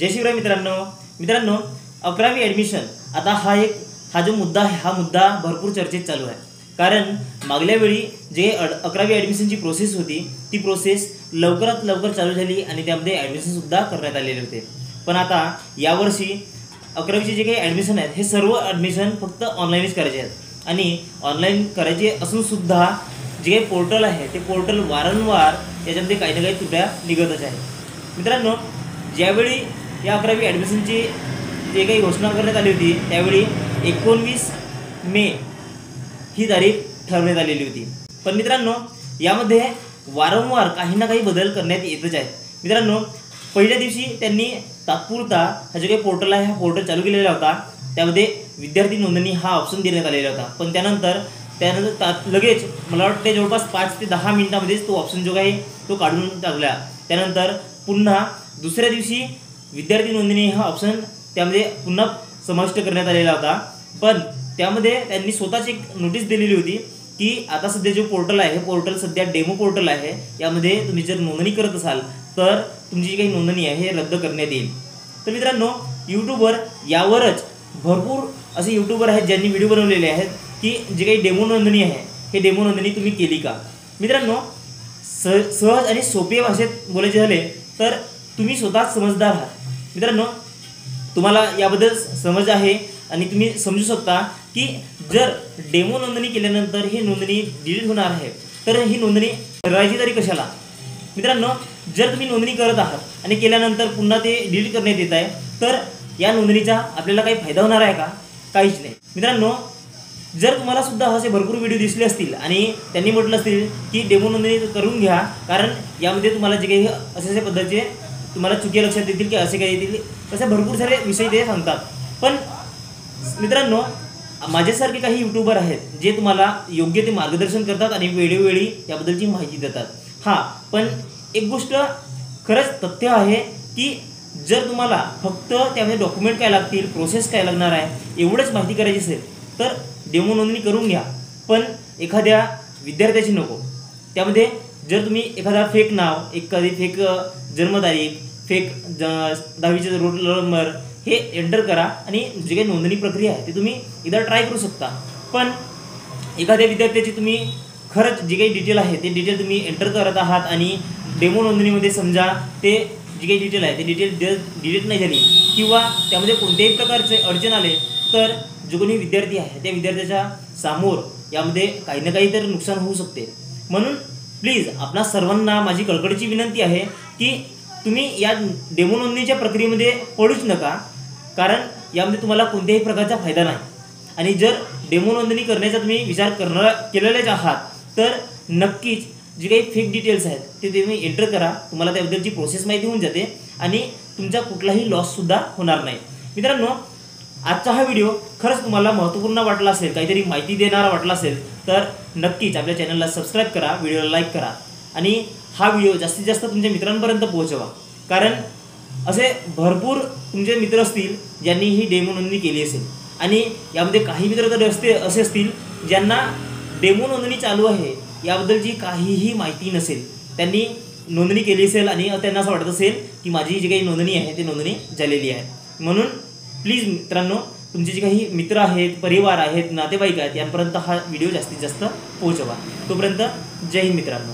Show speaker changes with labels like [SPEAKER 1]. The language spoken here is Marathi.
[SPEAKER 1] जय शिवराय मित्रांनो 11वी ॲडमिशन आता हा जो मुद्दा आहे हा मुद्दा भरपूर चर्चेत चालू आहे। कारण मागल्या वेळी जे 11वी ॲडमिशनची प्रोसेस होती ती प्रोसेस लवकरात लवकर चालू झाली आणि त्यामध्ये ॲडमिशन सुद्धा करण्यात आलेले होते। पण आता यावर्षी 11वीचे जे काही ॲडमिशन आहेत हे सर्व ॲडमिशन फक्त ऑनलाईनच करायचे आहेत आणि ऑनलाईन करायचे असून सुद्धा जे काही पोर्टल आहे ते पोर्टल वारंवार याच्यामध्ये काही ना काही त्रुट्या निघतच आहेत। मित्रांनो, ज्यावेळी या 11वी ॲडमिशनची जे काही घोषणा करण्यात आली होती त्यावेळी 19 मे ही तारीख ठरवण्यात आलेली होती। पण मित्रांनो, यामध्ये वारंवार काही ना काही बदल करण्यात येतच आहेत। मित्रांनो, पहिल्या दिवशी त्यांनी तात्पुरता हा जो काही पोर्टल आहे हा पोर्टल चालू केलेला होता, त्यामध्ये विद्यार्थी नोंदणी हा ऑप्शन देण्यात आलेला होता। पण त्यानंतर लगेच मला वाटते जवळपास 5 ते 10 मिनिटांमध्येच तो ऑप्शन जो आहे तो काढून टाकला। त्यानंतर पुन्हा दुसऱ्या दिवशी विद्यार्थी नोंदणी हा ऑप्शन त्यामध्ये पुन्हा समाविष्ट करण्यात आलेला होता। पण त्यामध्ये त्यांनी स्वतःच एक नोटीस दिलेली होती की आता सध्या जो पोर्टल आहे हे पोर्टल सध्या डेमो पोर्टल आहे, यामध्ये तुम्ही जर नोंदणी करत असाल तर तुमची जी काही नोंदणी आहे हे रद्द करण्यात येईल। तर मित्रांनो, यूट्यूबवर यावरच भरपूर असे यूट्यूबर आहेत ज्यांनी व्हिडिओ बनवलेले आहेत की जी काही डेमो नोंदणी आहे हे डेमो नोंदणी तुम्ही केली का। मित्रांनो, सहज आणि सोप्या भाषेत बोलायचे झाले तर तुम्ही स्वतःच समजदार आहात। मित्रांनो, तुम्हाला याबद्दल समज आहे आणि तुम्ही समजू शकता की जर डेमो नोंदणी केल्यानंतर ही नोंदणी डिलीट होणार आहे तर ही नोंदणी करायची तरी कशाला। मित्रांनो, जर तुम्ही नोंदणी करत आहात आणि केल्यानंतर पुन्हा ते डिलीट करण्यात येत आहे तर या नोंदणीचा आपल्याला काही फायदा होणार आहे का? काहीच नाही। मित्रांनो, जर तुम्हाला सुद्धा असे भरपूर व्हिडिओ दिसले असतील आणि त्यांनी म्हटलं असतील की डेमो नोंदणी करून घ्या, कारण यामध्ये तुम्हाला जे काही असे पद्धतीचे तुम्हाला चुकी लक्षात येतील की असे काही येतील, असे भरपूर सारे विषय ते सांगतात। पण मित्रांनो, माझ्यासारखे काही यूट्यूबर आहेत जे तुम्हाला योग्य ते मार्गदर्शन करतात आणि वेळोवेळी याबद्दलची माहिती देतात। पण एक गोष्ट खरंच तथ्य आहे की जर तुम्हाला फक्त त्यामध्ये डॉक्युमेंट काय लागतील, प्रोसेस काय लागणार आहे एवढंच माहिती करायची असेल तर डेमो नोंदणी करून घ्या, पण एखाद्या विद्यार्थ्याची नको। त्यामध्ये जर तुम्ही एखादा फेक नाव, एखादी फेक जन्मतारीख, फेक 10वीचे रोल नंबर हे एंटर करा आणि जी काही नोंदणी प्रक्रिया आहे ती तुम्ही एकदा ट्राय करू शकता। पण एखाद्या विद्यार्थ्याची तुम्ही खरंच जी काही डिटेल आहे ते डिटेल तुम्ही एंटर करत आहात आणि डेमो नोंदणीमध्ये समजा ते जी काही डिटेल आहे ते डिटेल डिलीट नाही झाली किंवा त्यामध्ये कोणत्याही प्रकारचे अडचण आले तर जो कोणी विद्यार्थी आहे त्या विद्यार्थ्याच्या समोर यामध्ये काही ना काही तर नुकसान होऊ शकते। म्हणून प्लीज आपणा सर्वांना माझी कळकळीची विनंती आहे की तुम्ही या डेमो नोंदणीच्या प्रक्रियेमध्ये पडूच नका, कारण यामध्ये तुम्हाला कोणत्याही प्रकारचा फायदा नाही। आणि जर डेमो नोंदणी करण्याचा तुम्ही विचार केलेलेच आहात तर नक्कीच जे काही फेक डिटेल्स आहेत ते तुम्ही एंटर करा, तुम्हाला त्याबद्दलची प्रोसेस माहिती होऊन जाते आणि तुमचा कुठलाही लॉससुद्धा होणार नाही। मित्रांनो, आजचा हा व्हिडिओ खरंच तुम्हाला महत्त्वपूर्ण वाटला असेल, काहीतरी माहिती देणारा वाटला असेल तर नक्कीच आपल्या चॅनलला सबस्क्राईब करा, व्हिडिओला लाईक करा आणि हा व्हिडिओ जास्तीत जास्त तुमच्या मित्रांपर्यंत पोहोचवा। कारण असे भरपूर तुमचे मित्र असतील ज्यांनी ही डेमो नोंदणी केली असेल आणि यामध्ये काही मित्र तर असे असतील ज्यांना डेमो नोंदणी चालू आहे याबद्दलची काहीही माहिती नसेल, त्यांनी नोंदणी केली असेल आणि त्यांना असं वाटत असेल की माझी जी काही नोंदणी आहे ती नोंदणी झालेली आहे। म्हणून प्लीज मित्रांनो, तुमचे जे काही मित्र आहेत, परिवार आहेत, नातेवाईक आहेत यांपर्यंत हा व्हिडिओ जास्तीत जास्त पोहोचवा। तोपर्यंत जय हिंद मित्रांनो।